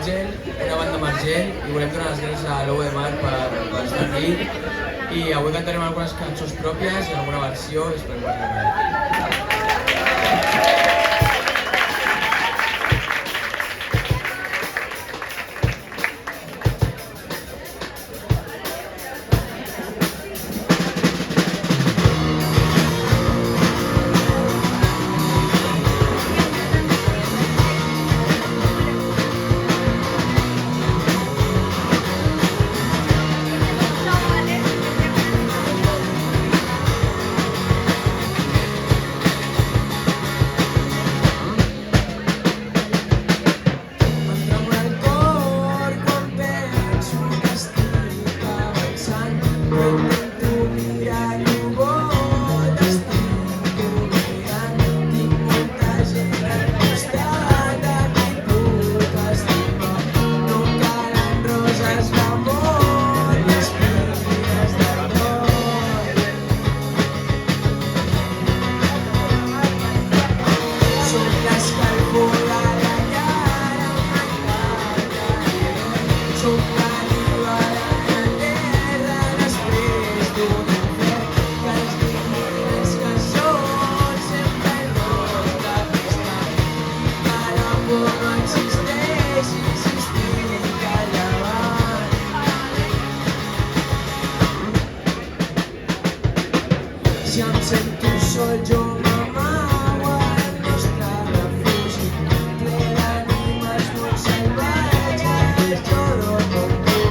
Àngel, una banda emergent, i volem donar les gràcies a l'Ou de Mar per estar aquí. I avui cantarem algunes cançons pròpies i alguna versió, i esperem que us agradi. Si em sento sol jo m'amago al nostre refugi, ple d'ànimes molt salvatges, jo dormo amb tu,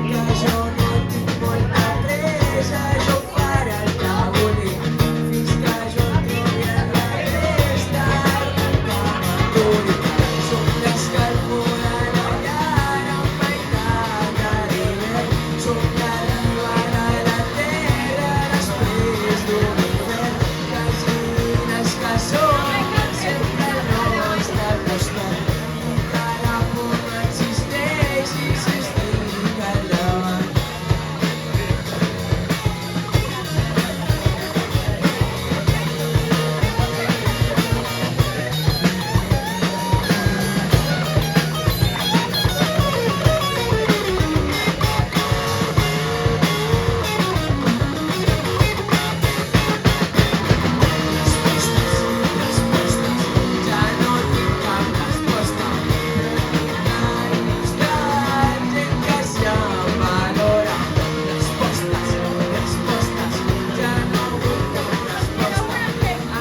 que jo no tinc molta pressa, jo faré el que vulgui, fins que jo trobi en la resta el que m'aturi. Som l'escalfor de la llar amb meitat de l'hivern, som la riba de la terra després d'un hivern. Gallines que som sempre al nostre costat, encara por no existeix i si estic al davant. Ja no tinc cap resposta, mai mostrat gent que se'm valora. Respostes, ja no vull cap resposta.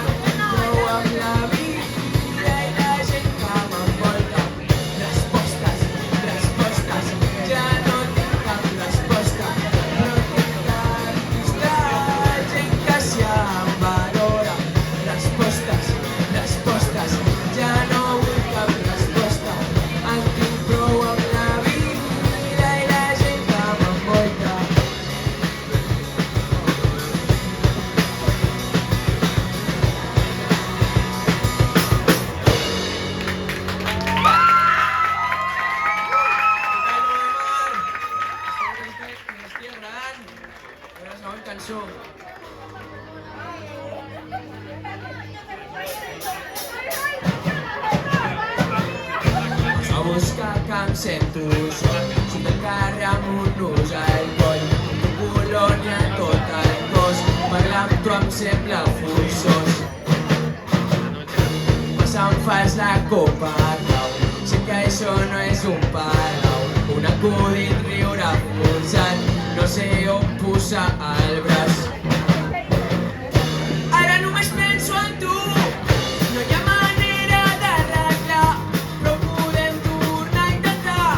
Em prou amb la vida i la gent que m'envolta. Respostes, ja no tinc cap resposta, però tinc al costat gent que se'm valora. Respostes, ja no vull cap resposta. En tinc prou amb la vida i la gent que m'envolta. M'estic agradant. La següent cançó. A buscar que em sento sol, surt del carrer amb un nus al coll, amb tu colònia a tot el cos, parlar amb tu em sembla forçós. Massa em fas la copa cau, sé que això no és un palau, un acudit riure forçat, no sé on posar el braç. Ara només penso en tu, no hi ha manera d'arreglar, però podem tornar a intentar.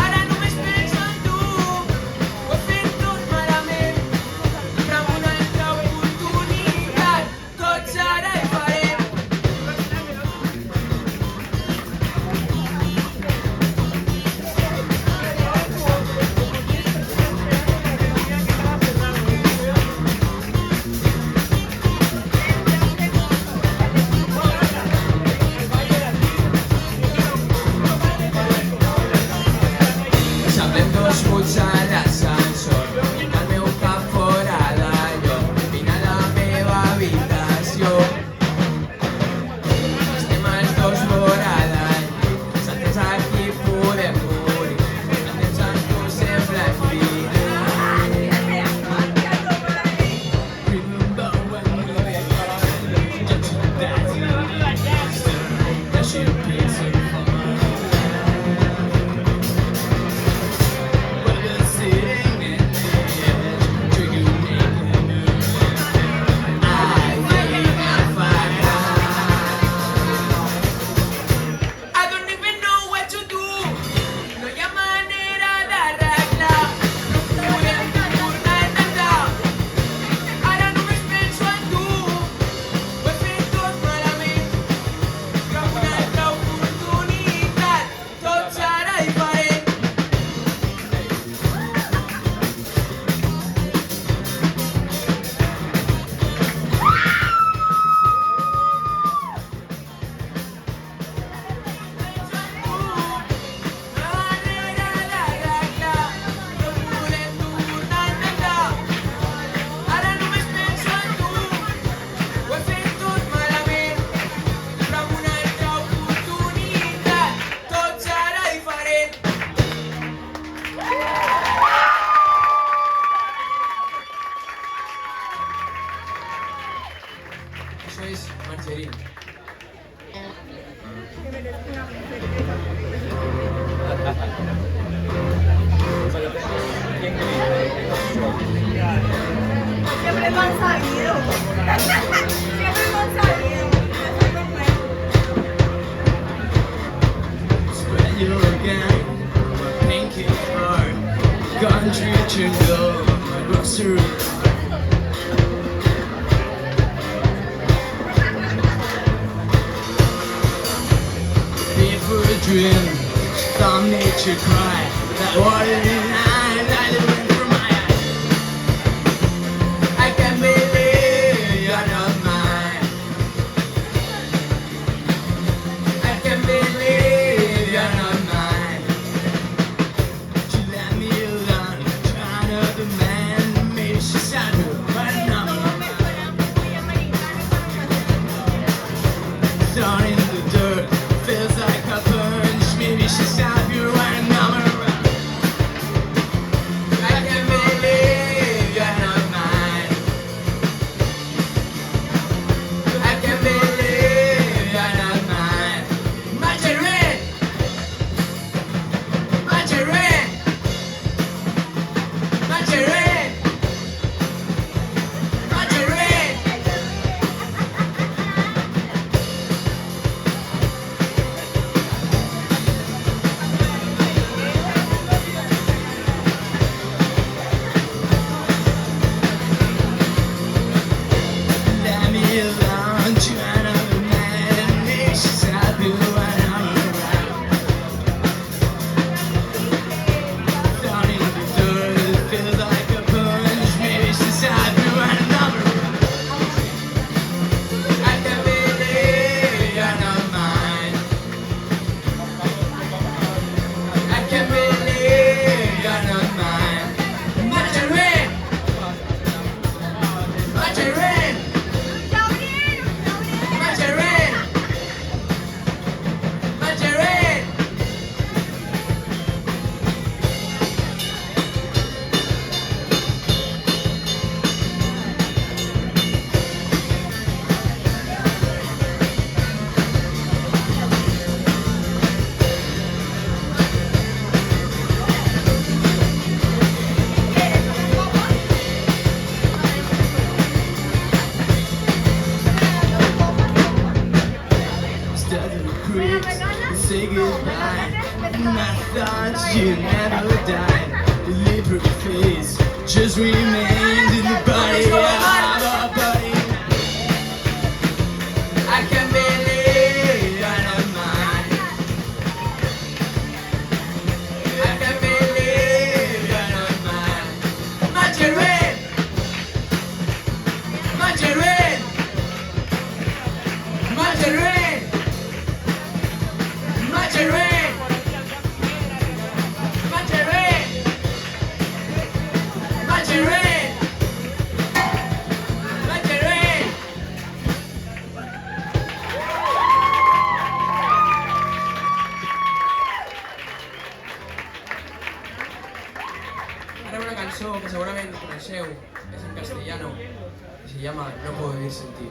Ara només penso en tu, ho he fet tot malament, però amb una altra oportunitat tots ara hi farem. you again. My pancake heart, country jingle, my grocery. For a dream, some nature cry. That water in eyes, I live for my eyes. I can't believe you're not mine. I can't believe you're not mine. She let me alone, trying to demand. Maybe she said her, but not down in the dirt. Feels like a punch, maybe she's stop you right now. I can't believe you're not mine. I can't believe you're not mine. Margarine, Margarine, Margarine, Margarine. Say goodbye. I thought you never died. The liver face just remained in the body of a body. I can't believe you're not mine. I can't believe you're not mine. Margarine, Margarine, Margarine. Margarine! Margarine! Margarine! Margarine! Ara una cançó que segurament coneixeu, és en castellano, i se llama No puedo vivir sin ti.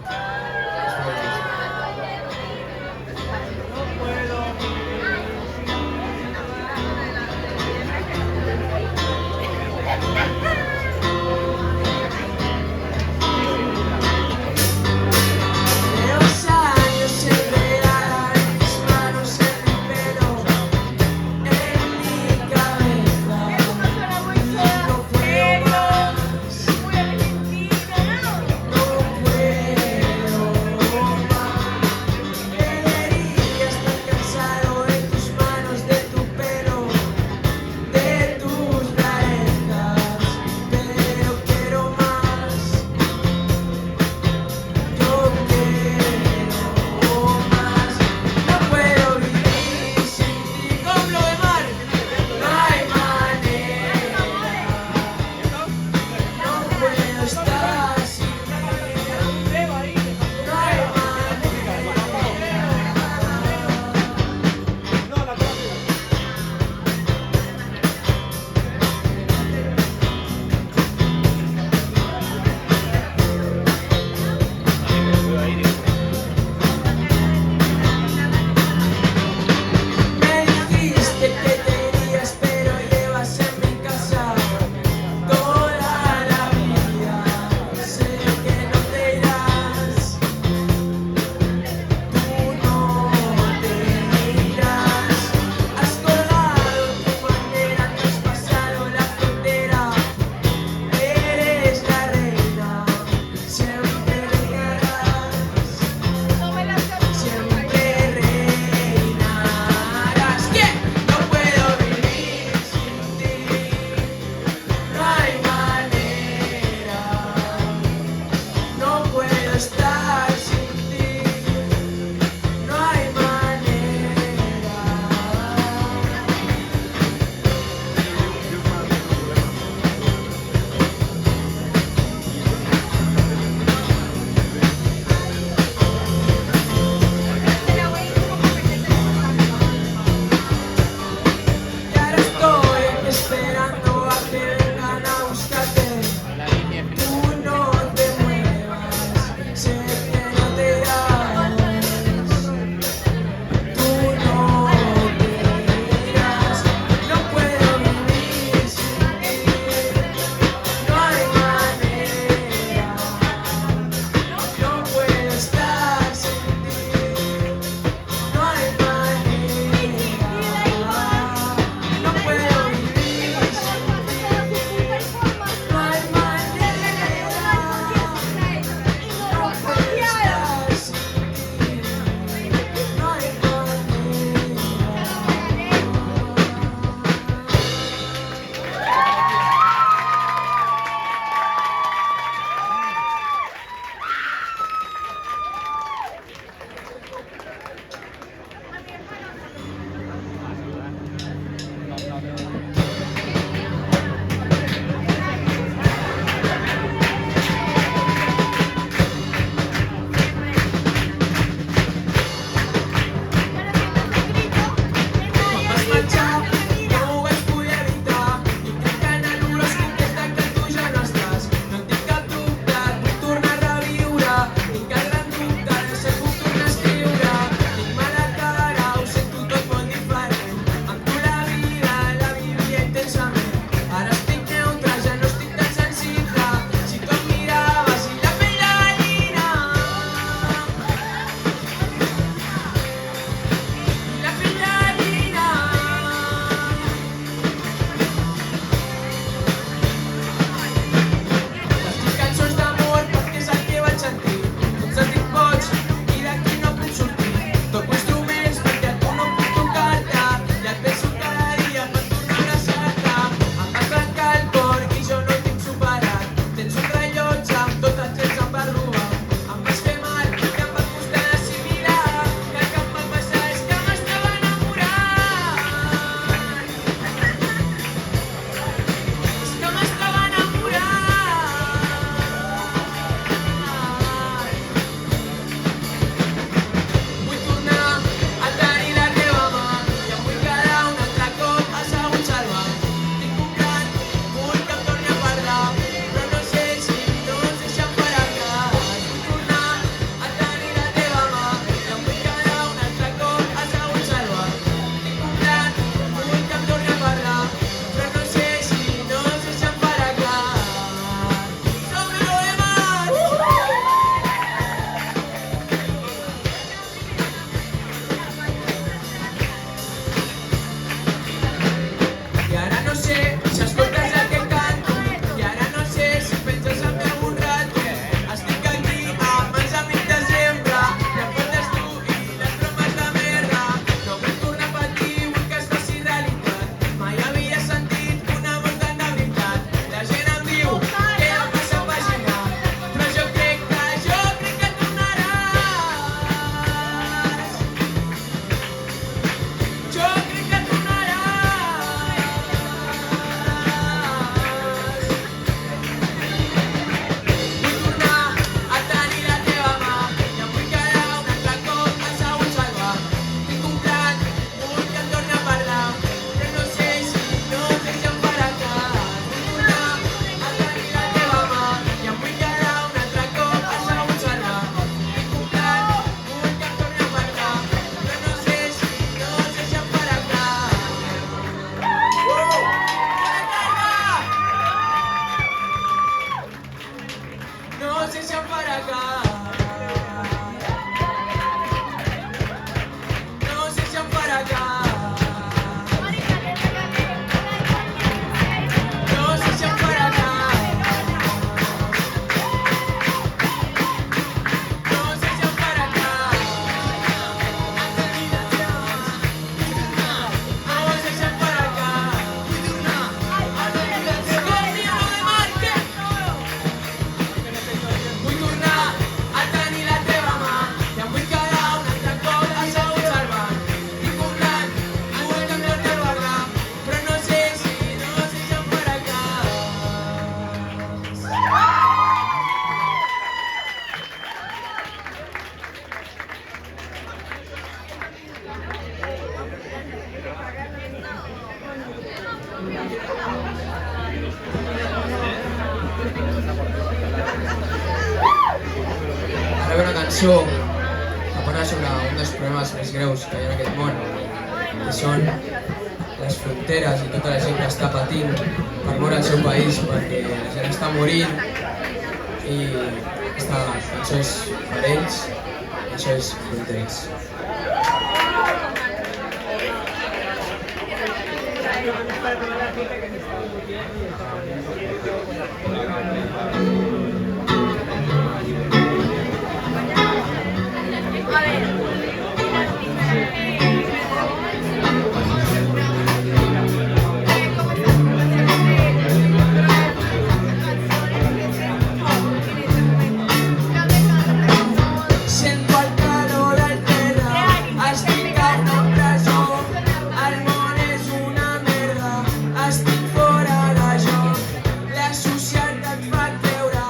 cançó que parla sobre un dels problemes més greus que hi ha en aquest món, que són les fronteres i tota la gent que està patint per moure el seu país, perquè la gent està morint i aquesta cançó és per ells, i això és Fronteres. Sento el calor al terra, estic a una presó, el món és una merda, estic fora de joc, la societat fa creure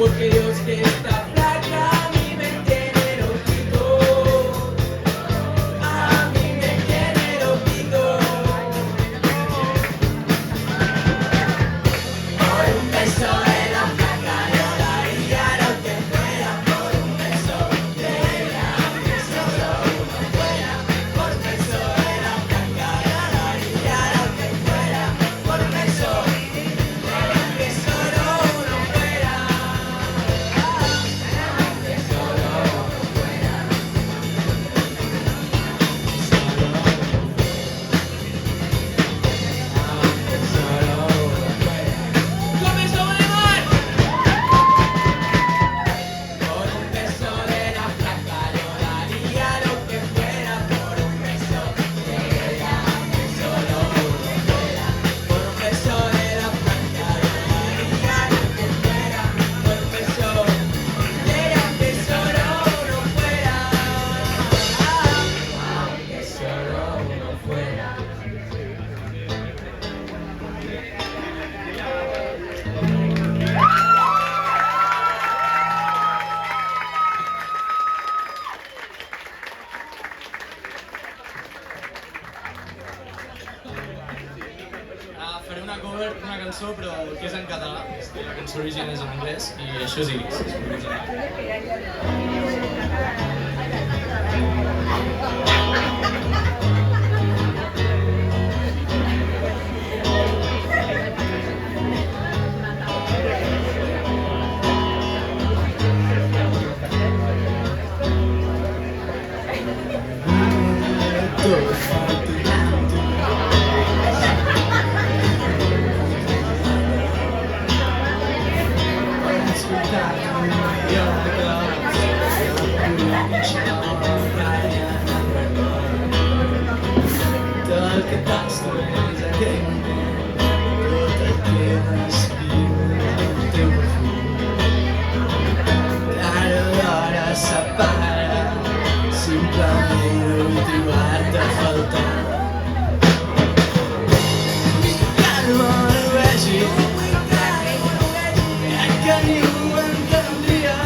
porque Dios que está flaca a mí me tiene loquito. A mí me tiene loquito. Por un beso de la flaca yo daría lo que fuera. Por un beso de ella, que solo uno fuera. Por un beso de la flaca yo daría lo que fuera. Por un beso de ella, que solo uno fuera. Que solo uno fuera. ¡Comenzó a volar! Por un beso de la flaca yo daría lo que fuera. Por un beso de ella, que solo uno fuera. Por un beso de la flaca yo daría lo que fuera. Por un beso de ella, que solo uno fuera. Que solo uno fuera. Faré una cover d'una cançó però que és en català, la cançó original és en anglès i això és Iris, és original. Tot el que tasto és aquell moment, tot el que respiro és el teu perfum. Ara l'hora separa, simplement no vull trobar-te a faltar. Que no ho vegi, que ningú entendria.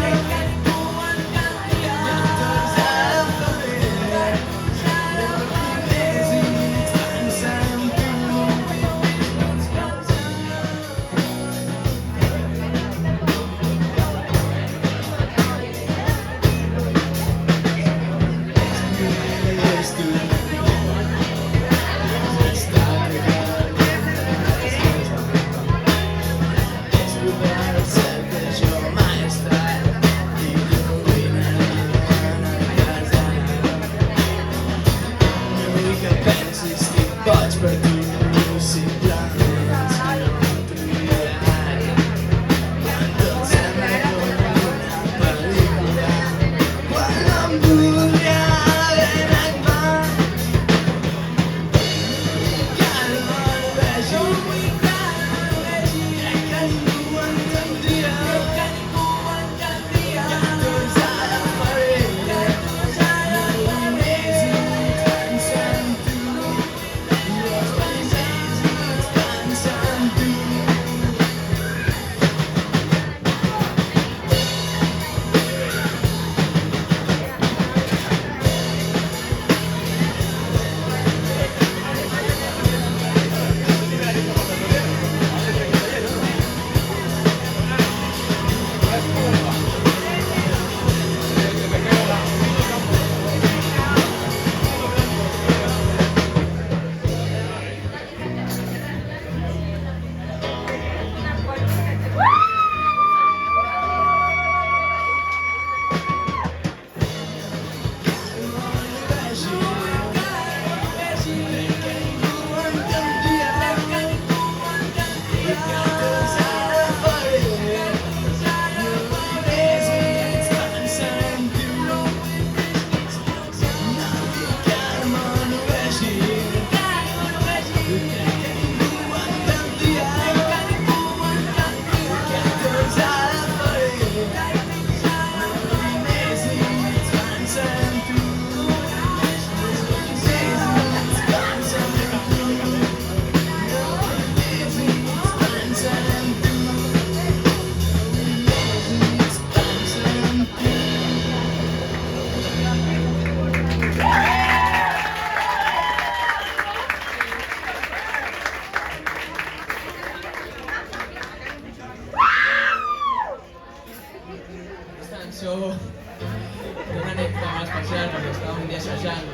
cançó té una anècdota molt especial perquè estàvem un dia assajant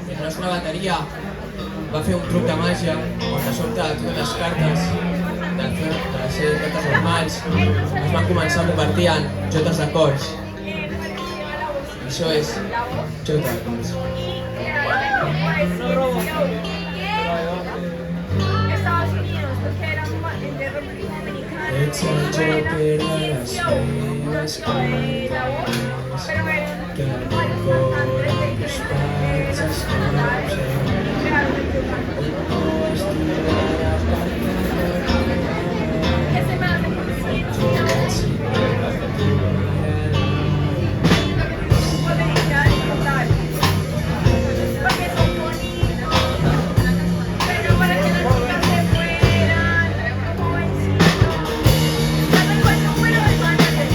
i la nostra bateria va fer un truc de màgia on de sobte totes les cartes de ser cartes normals es van començar a convertir en jotes d'acords. Això és jota d'acords. Estados Unidos, porque era de República Dominicana. Ets el joker de les meves campanes que el meu cor en teus pals es causa i no estudiarà per Que se me hace muy porque son bonitos, pero para que las chicas se fueran, jovencitos, ¿sabes cuál número de manager?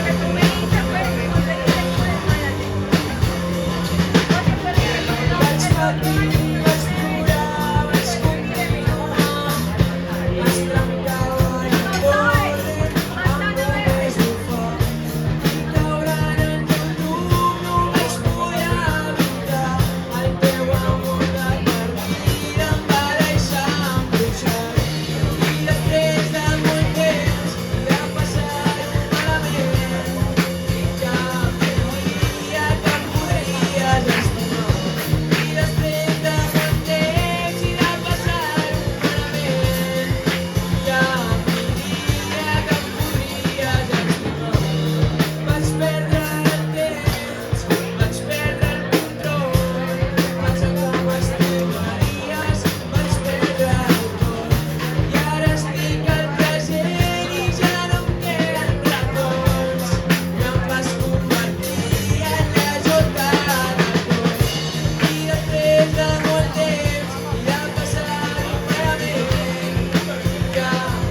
Que tú me dices, pues, conseguiste el número de manager. Porque fue que vaig patir, vaig plorar, vaig continuar, es trencava el cor amb només un foc i caurant en teu llum no vaig poder evitar el teu amor de per vida em va deixar embruixat i després de molt temps de passar-ho malament i que em diria que em podries estimar i després de molt temps i de passar-ho malament que em diria que em podries estimar. Vaig perdre el temps, vaig perdre el control, vaig acabar estimaries, vaig perdre el cor i ara estic al present i ja no em queden records i em vas convertir en la jota d'acords i després de molt temps i de passar-ho malament que em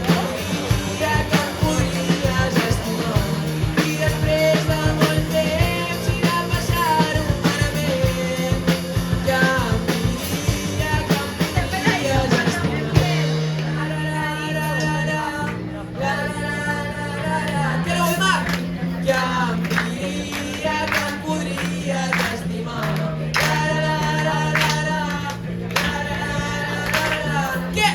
diria que em podries estimar i després de molt temps i de passar-ho malament que em diria que em podries estimar. Que no, Demar! Que em diria que em podries estimar. Què?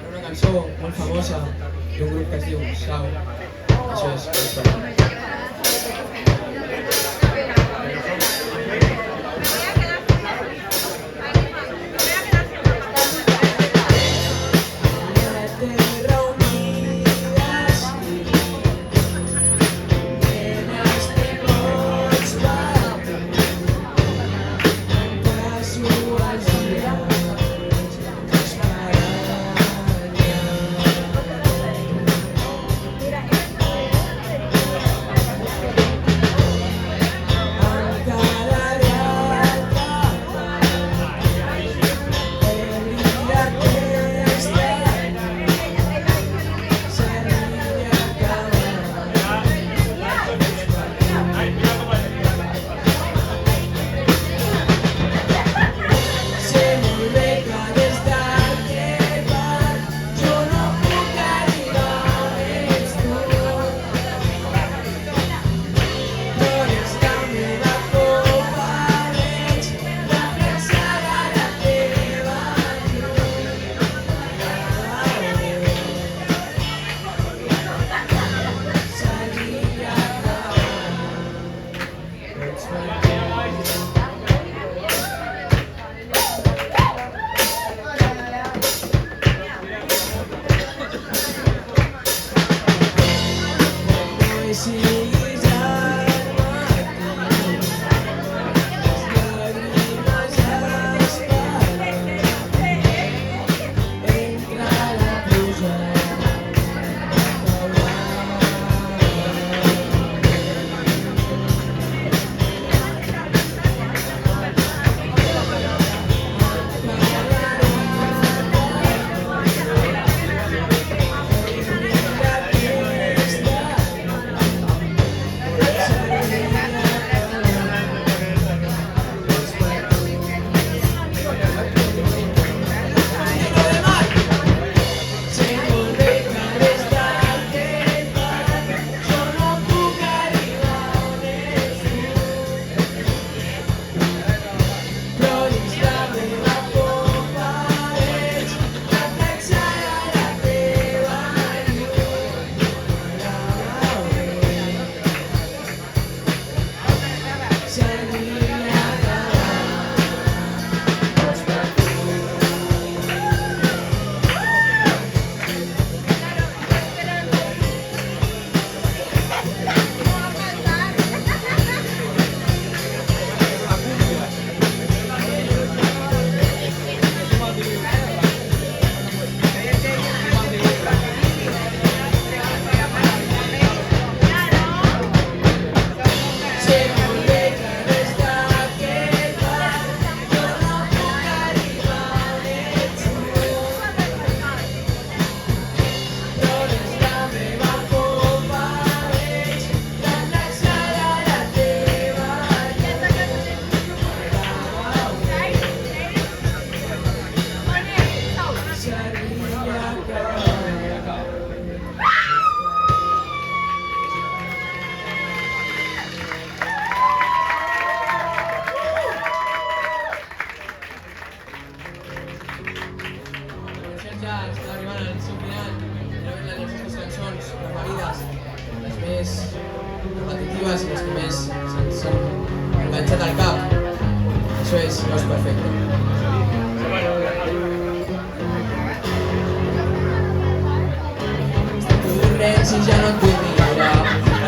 Una cançó molt famosa d'un grup que es diu Sau. Això és no és perfecte. Corrents i ja no et vull mirar,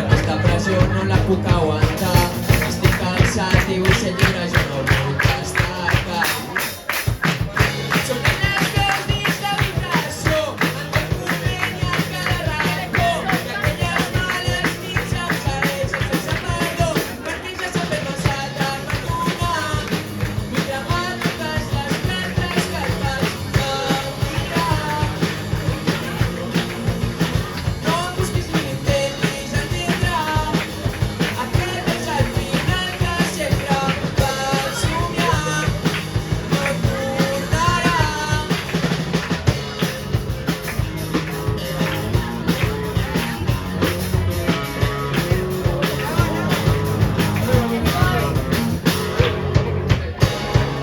aquesta pressió no la puc aguantar. Estic cansat i vull ser lliure, jo no vull estar cap. Sonen les veus dins l'habitació, en el corrent i a cada racó, d'aquelles males nits amb carezes sense perdó, perquè ja s'ha fet massa tard per donar. Vull cremar totes les cartes que et vas enviar. No em busquis ni intentis entendre, aquest és el final que sempre vas somiar. No tornarà.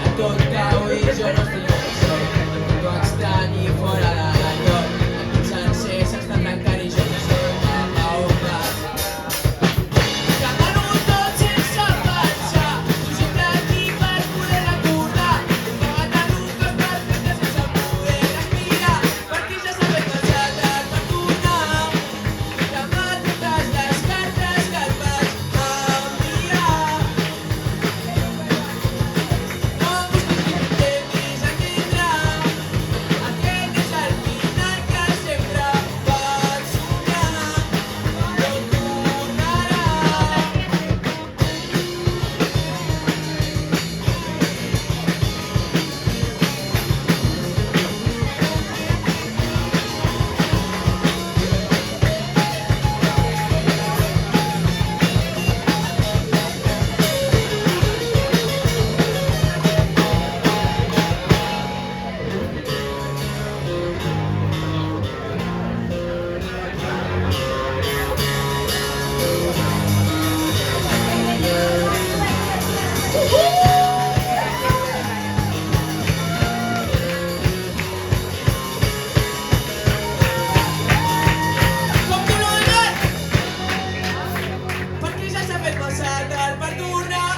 A tot cau i jo no estic on soc, em sento estrany i fora de lloc. Aquest sencer s'està tancant i jo no sé cap a on vas. Demano tot sense pensar, tu sempre aquí per poder recordar. Estava tan un cos perfecte sense poder respirar, perquè ja s'ha fet massa tard per tornar. Vull cremar totes les cartes que et vaig enviar. No em busquis ni intentis entendre, aquest és el final que sempre vas somiar. No tornarà. Com tu no he anat, perquè ja s'ha fet massa tard per tornar.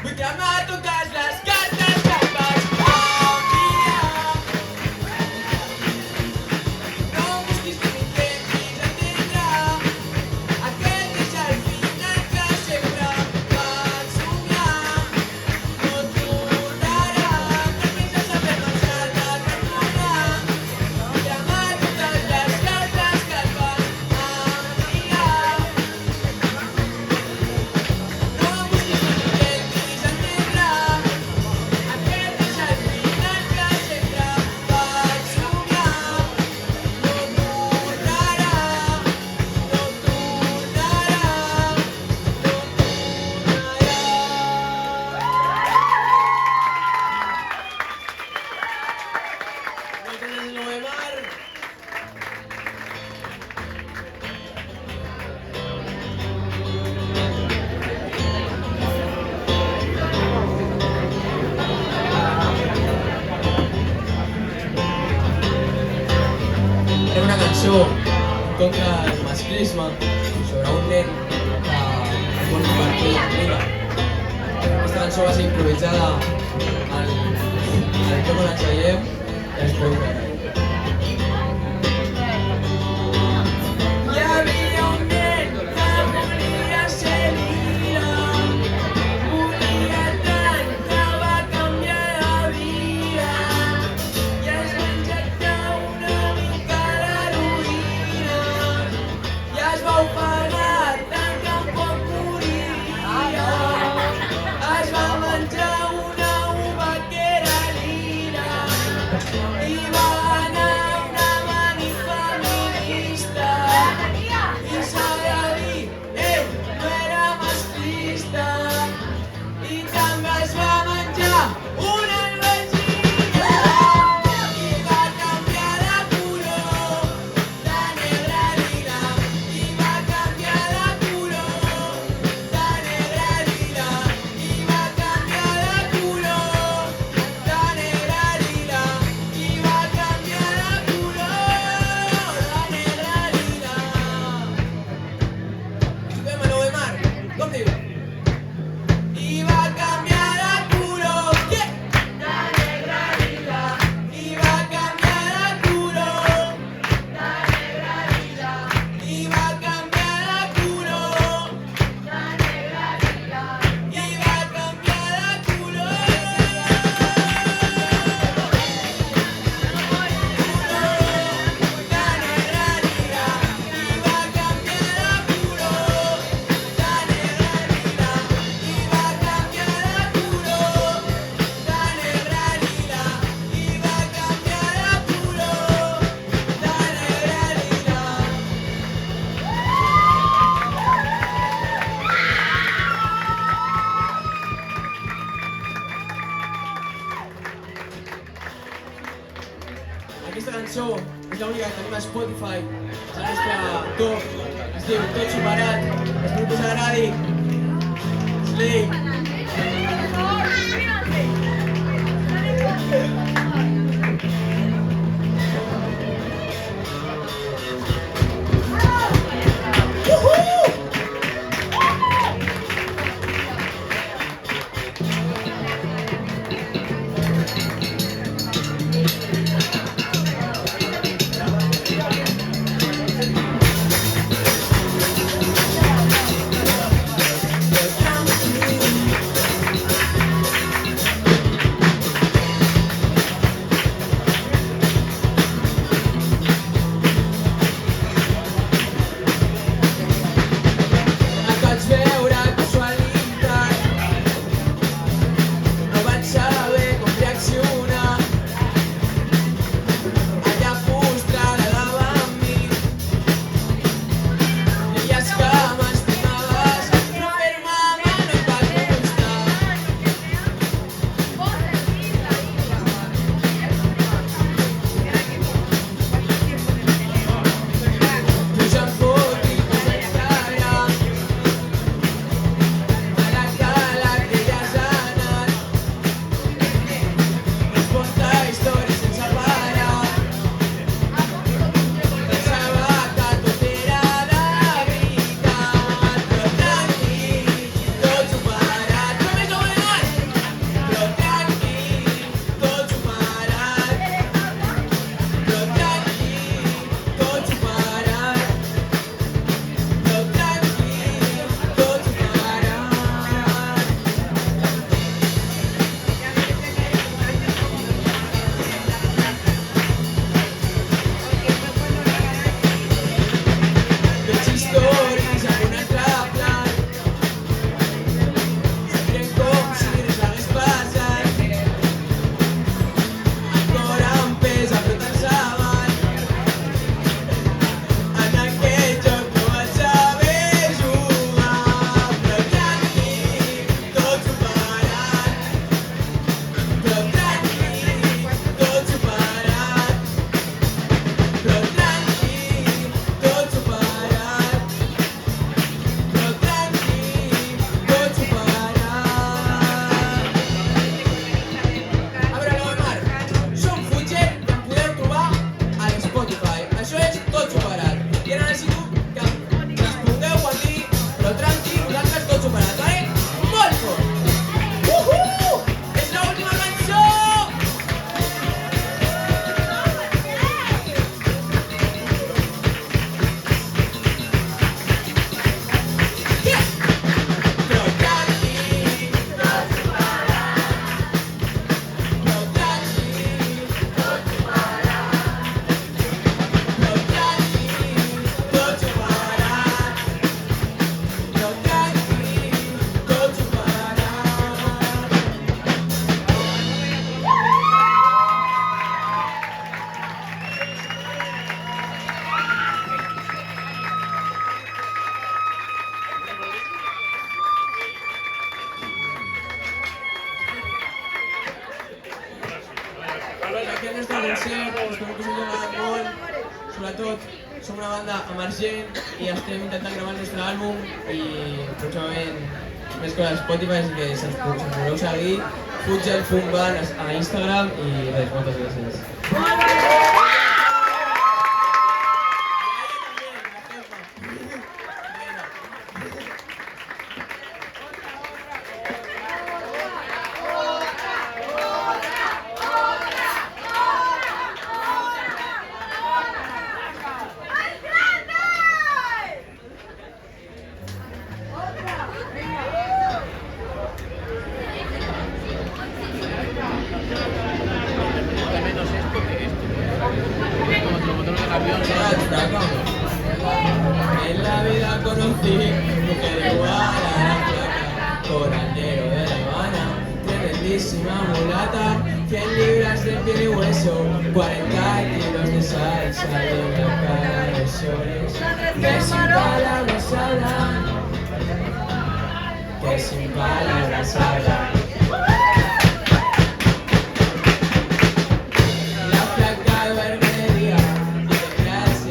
Vull cremar totes les cartes que et vaig enviar. No em busquis ni intentis entendre, aquest és el final que sempre vas somiar. No tornarà, perquè ja s'ha fet massa tard per tornar. Vull cremar totes les cartes que et vaig enviar. No em busquis ni intentis entendre, aquest és el final que sempre vaig somiar. No tornarà, no tornarà, no tornarà. Moltes gràcies, Noemar. Era una cançó contra el masclisme, sobre un nen que vol compartir vida. Aquesta cançó va ser improvisada al lloc on ens veiem i espero que agradi. Hi havia un nen que volia ser lila, volia tant que va canviar de vida i es va injectar una mica d'heroïna i es va ofegar tant que en poc moriria. Es va menjar una uva que era lila i va Spotify, és el nostre top, es diu Tot Superat, espero que us agradi. Slay! espero que us hagi agradat molt. Sobretot, som una banda emergent i estem intentant gravar el nostre àlbum i pròximament més coses a Spotify, així que si ens voleu seguir, Fugel.ban a Instagram i res, moltes gràcies. En la vida conocí mujer igual a la flaca, corandero de La Habana, tremendísima mulata, 100 libras de piel y hueso, 40 kilos de salsa y en la cara de soles, que sin palabras hablan, que sin palabras hablan. La flaca duerme de día y de día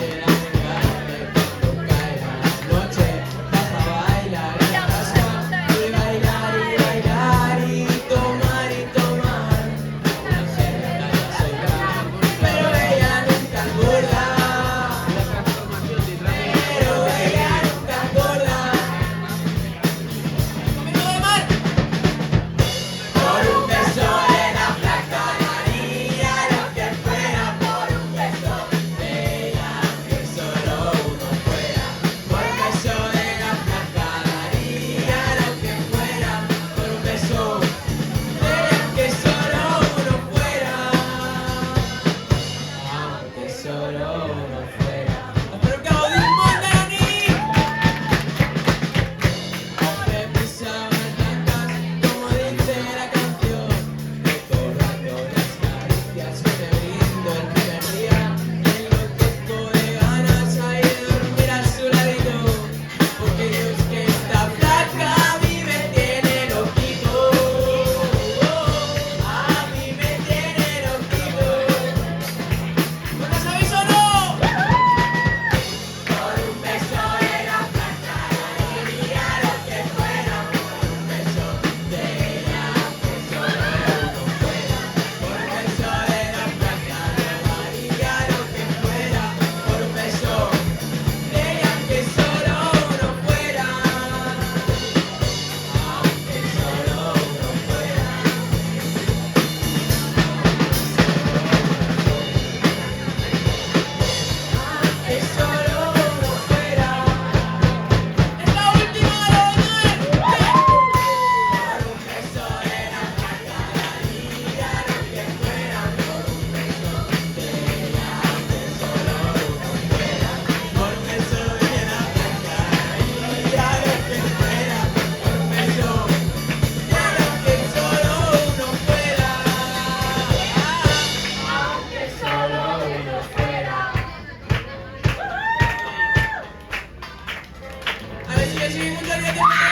sí, muchas gracias.